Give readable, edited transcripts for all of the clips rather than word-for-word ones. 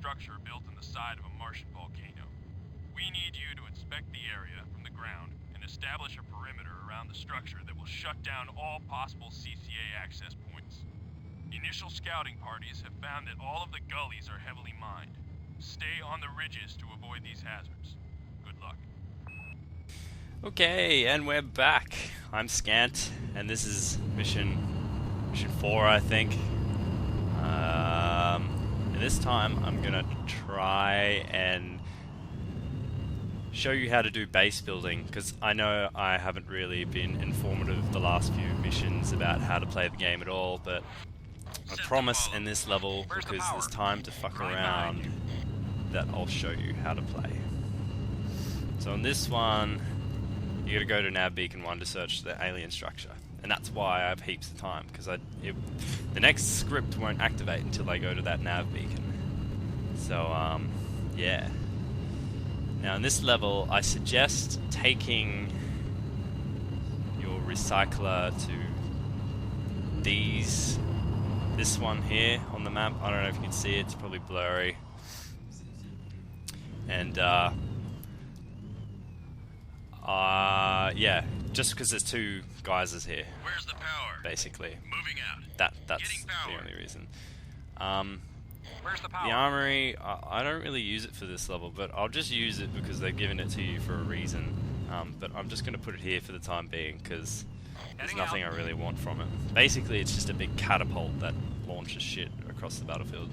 structure built in the side of a Martian volcano. We need you to inspect the area from the ground and establish a perimeter around the structure that will shut down all possible CCA access points. Initial scouting parties have found that all of the gullies are heavily mined. Stay on the ridges to avoid these hazards. Good luck. Okay, and we're back. I'm Scant, and this is mission 4, I think. And this time I'm gonna try and show you how to do base building, because I know I haven't really been informative the last few missions about how to play the game at all, but I promise in this level, because there's time to fuck around, that I'll show you how to play. So on this one, you gotta go to nav beacon 1 to search the alien structure, and that's why I have heaps of time, because the next script won't activate until I go to that nav beacon. So yeah. Now in this level, I suggest taking your recycler to this one here on the map. I don't know if you can see it, it's probably blurry. And yeah, just because there's 2 geysers here. Where's the power? Basically. Moving out. That's the only reason. Where's the power? The armory, I don't really use it for this level, but I'll just use it because they've given it to you for a reason. But I'm just going to put it here for the time being, because there's nothing I really want from it. Basically, it's just a big catapult that launches shit across the battlefield.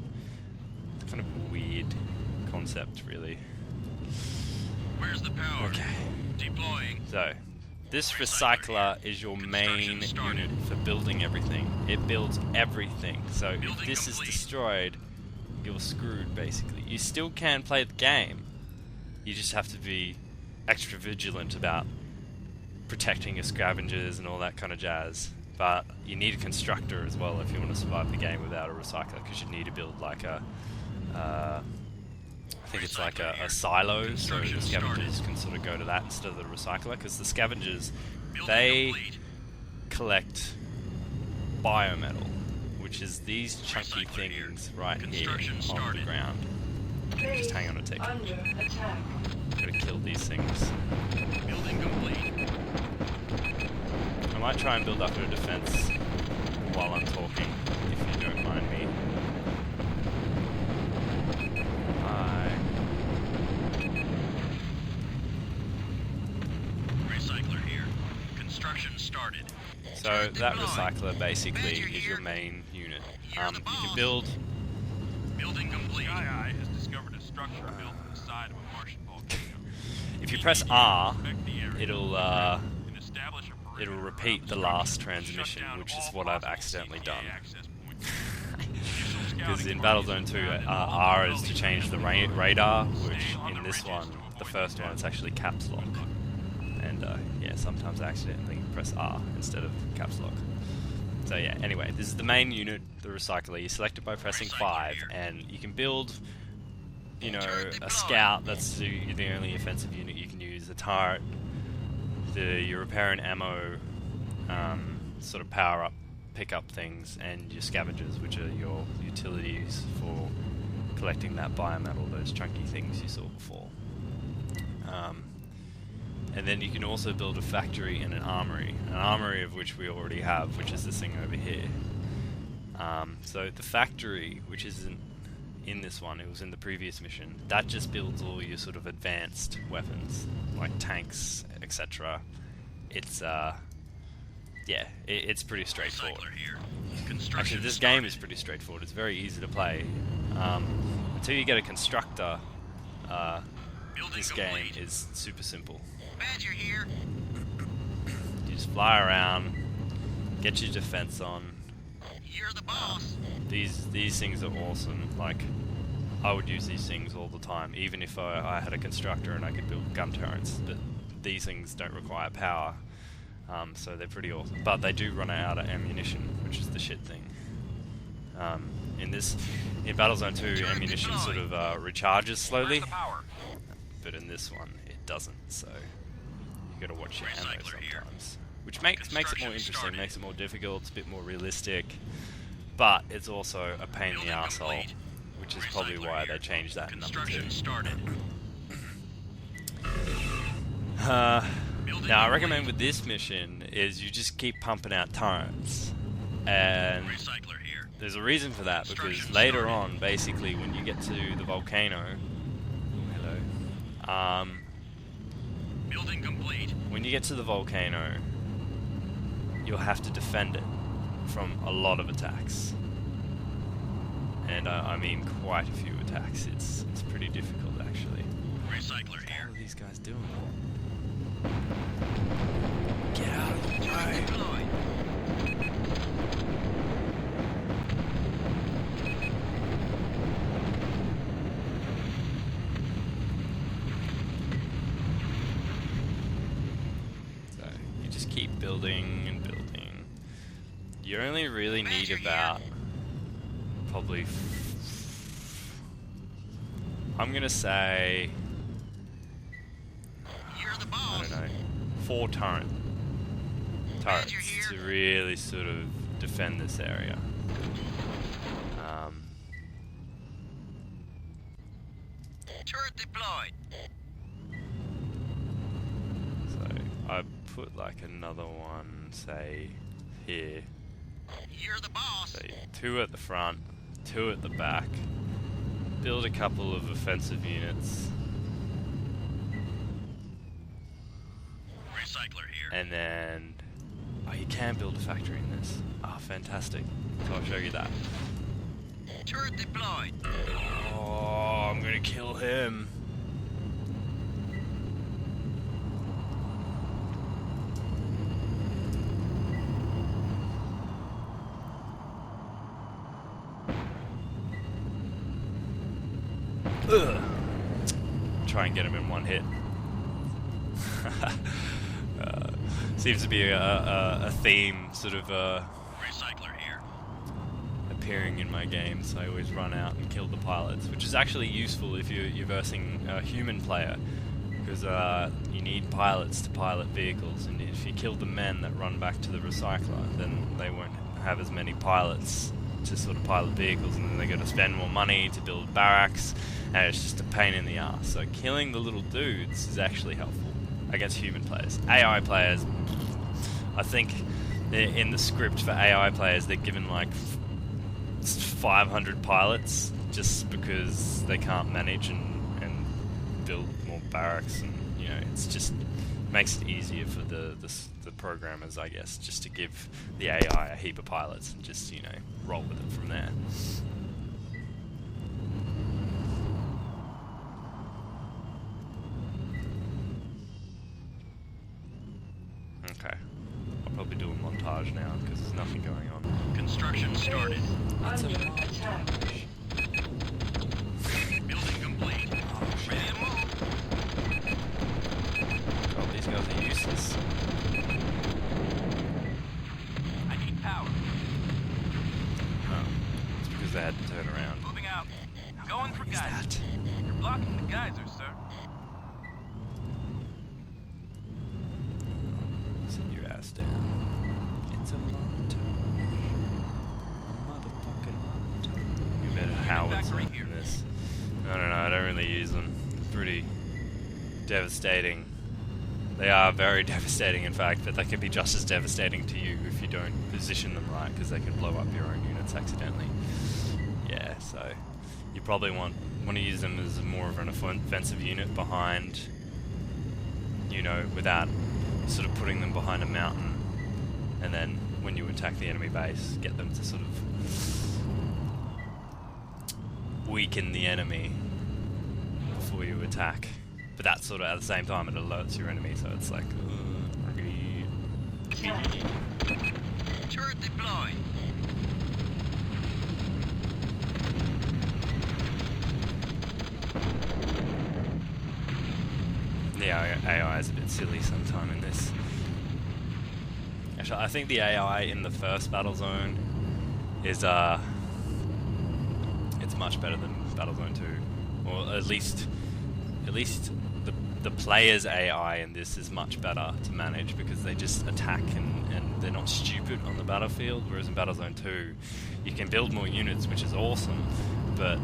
It's kind of a weird concept, really. Where's the power? Okay. Deploying. So, this recycler is your main unit for building everything. It builds everything. So if this is destroyed, you're screwed, basically. You still can play the game. You just have to be extra vigilant about protecting your scavengers and all that kind of jazz. But you need a constructor as well if you want to survive the game without a recycler, because you need to build like a I think it's like a silo, so the scavengers can sort of go to that instead of the recycler, because the scavengers, they collect biometal, which is these chunky things right here on the ground. Just hang on a tick. Gotta kill these things. Building complete. I might try and build up a defense while I'm talking, if you don't mind me. Started. So that recycler basically is your main unit. You can build. Building complete. Sky has discovered a structure built on the side of a Martian volcano. If you press R, it'll repeat the last transmission, which is what I've accidentally done. Because in Battlezone 2, R is to change the radar, which in this one, the first one, it's actually caps lock. And yeah, sometimes I accidentally press R instead of caps lock. So yeah, anyway, this is the main unit, the recycler. You select it by pressing 5, and you can build, you know, a scout. That's the only offensive unit you can use. The turret, your repair and ammo, sort of power up, pick up things, and your scavengers, which are your utilities for collecting that biometal, those chunky things you saw before. And then you can also build a factory and an armory of which we already have, which is this thing over here. So the factory, which isn't in this one, it was in the previous mission, that just builds all your sort of advanced weapons, like tanks, etc. It's, yeah, it's pretty straightforward. Actually, this game is pretty straightforward. It's very easy to play. Until you get a constructor, this game is super simple. Badger here. You just fly around, get your defense on. You're the boss. These things are awesome. Like, I would use these things all the time, even if I had a constructor and I could build gun turrets. But these things don't require power, so they're pretty awesome. But they do run out of ammunition, which is the shit thing. In Battlezone 2, ammunition sort of recharges slowly, but in this one it doesn't. So you gotta watch your ammo sometimes, which makes it more interesting, makes it more difficult. It's a bit more realistic, but it's also a pain in the arsehole which is probably why they changed that in number 2. Started. Now, I recommend with this mission is you just keep pumping out turrets, and Recycler here. there's a reason for that, because later on, basically, when you get to the volcano, Building complete. when you get to the volcano, you'll have to defend it from a lot of attacks, and I mean quite a few attacks. It's pretty difficult, actually. Recycler here. What are these guys doing? Get out of the way! Deployed. So you just keep building and building. You only really need about probably I'm gonna say You're the I boss. don't know 4 turrets to really sort of defend this area. Turret deployed. So I put like another one, say here. You're the boss. So 2 at the front, 2 at the back. Build a couple of offensive units, Recycler here. and then you can build a factory in this. Fantastic! So I'll show you that. Turret deployed. Oh, I'm gonna kill him. Ugh. Try and get him in one hit. Seems to be a theme sort of Recycler here. appearing in my games. I always run out and kill the pilots, which is actually useful if you're versing a human player, because you need pilots to pilot vehicles, and if you kill the men that run back to the recycler, then they won't have as many pilots to sort of pilot vehicles, and then they got to spend more money to build barracks, and it's just a pain in the ass. So killing the little dudes is actually helpful against human players. AI players, I think in the script for AI players they're given like 500 pilots just because they can't manage and build more barracks, and you know, it's just makes it easier for the programmers, I guess, just to give the AI a heap of pilots and just, you know, roll with it from there. Okay, I'll probably do a montage now because there's nothing going on. Construction started. Under attack. Building complete. Ready to move. God, these guys are useless. I need power. Oh, it's because they had to turn around. Moving out. Going for Is geyser. that? You're blocking the geyser, sir. Sit your ass down. It's a montage. A motherfucking montage. You better howitzer in this. I don't know, I don't really use them. Pretty devastating. They are very devastating, in fact, but they can be just as devastating to you if you don't position them right, because they can blow up your own units accidentally. Yeah, so you probably want to use them as more of an offensive unit behind, you know, without sort of putting them behind a mountain, and then when you attack the enemy base, get them to sort of weaken the enemy before you attack. But that sort of, at the same time, it alerts your enemy, so it's like... Turret deployed. Yeah, AI is a bit silly sometime in this. Actually, I think the AI in the first Battlezone is, it's much better than Battlezone 2. Or at least the player's AI in this is much better to manage, because they just attack and they're not stupid on the battlefield, whereas in Battlezone 2 you can build more units, which is awesome, but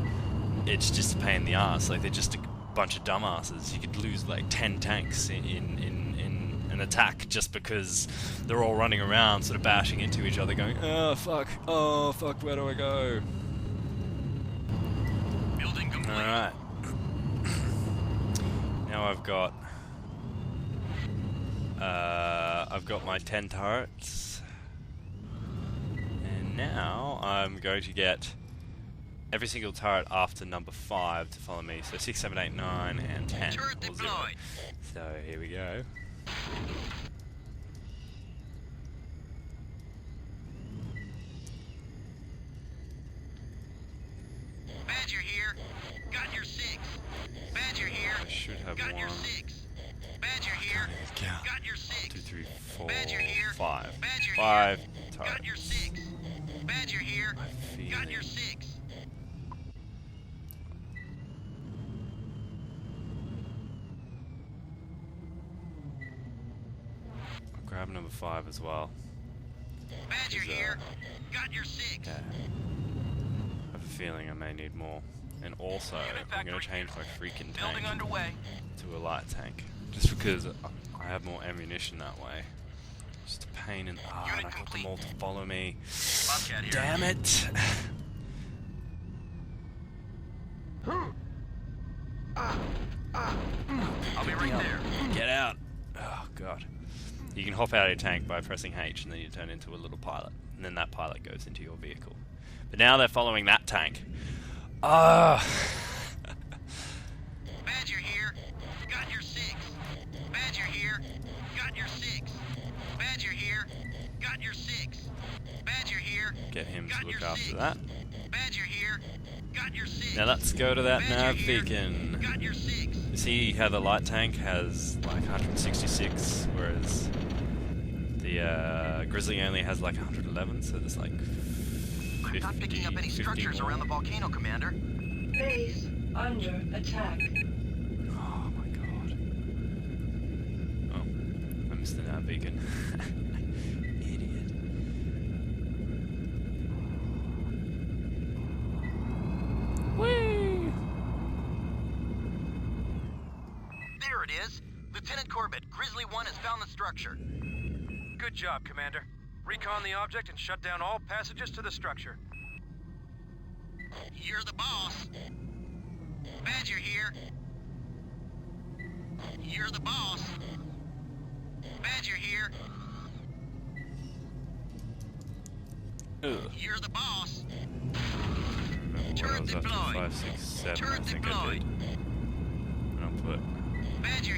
it's just a pain in the ass. Like, they're just a bunch of dumbasses. You could lose like 10 tanks in an attack just because they're all running around, sort of bashing into each other, going, oh fuck, where do I go? Building complete. All right. Now I've got my 10 turrets, and now I'm going to get every single turret after number 5 to follow me. So 6, 7, 8, 9, and 10. Turret All zero. deployed. So here we go. Badger here. Got your 6. Badger here. I should have Got one. your 6. Badger here. Count. Got your 6. 2, 3, 4, Badger here. 5. Badger 5 here. turrets. Got your 6. Badger here. I Got feel your it. 6. I'll grab number 5 as well. Badger Is, here. Got your 6. Yeah. I have a feeling I may need more. And also, I'm going to change my freaking Building tank underway. to a light tank. Just because I have more ammunition that way. Just a pain in... Ah, and I got them all to follow me. Bobcat here. Damn it! I'll be right there. Get out! Oh god. You can hop out of your tank by pressing H and then you turn into a little pilot. And then that pilot goes into your vehicle. But now they're following that tank. Ah! Badger here. Got your 6. Badger here. Got your 6. Badger here. Got your 6. Badger here. Get him to Got look your after 6. that. Badger here. Got your 6. Now let's go to that Badger nav here. beacon. Got your 6. You see how the light tank has like 166, whereas the Grizzly only has like 111, so there's like 50, I'm not picking up any 50 structures more. around the volcano, Commander. Base under attack. Oh my god. Oh, I missed the nav beacon. Idiot. Whee! There it is. Lieutenant Corbett, Grizzly 1 has found the structure. Good job, Commander. Recon the object and shut down all passages to the structure. You're the boss. Badger here. You're the boss. Badger here. Ugh. You're the boss. What Turret was after deployed. 5, 6, 7, I Turret think I deployed. did. And I'll put Badger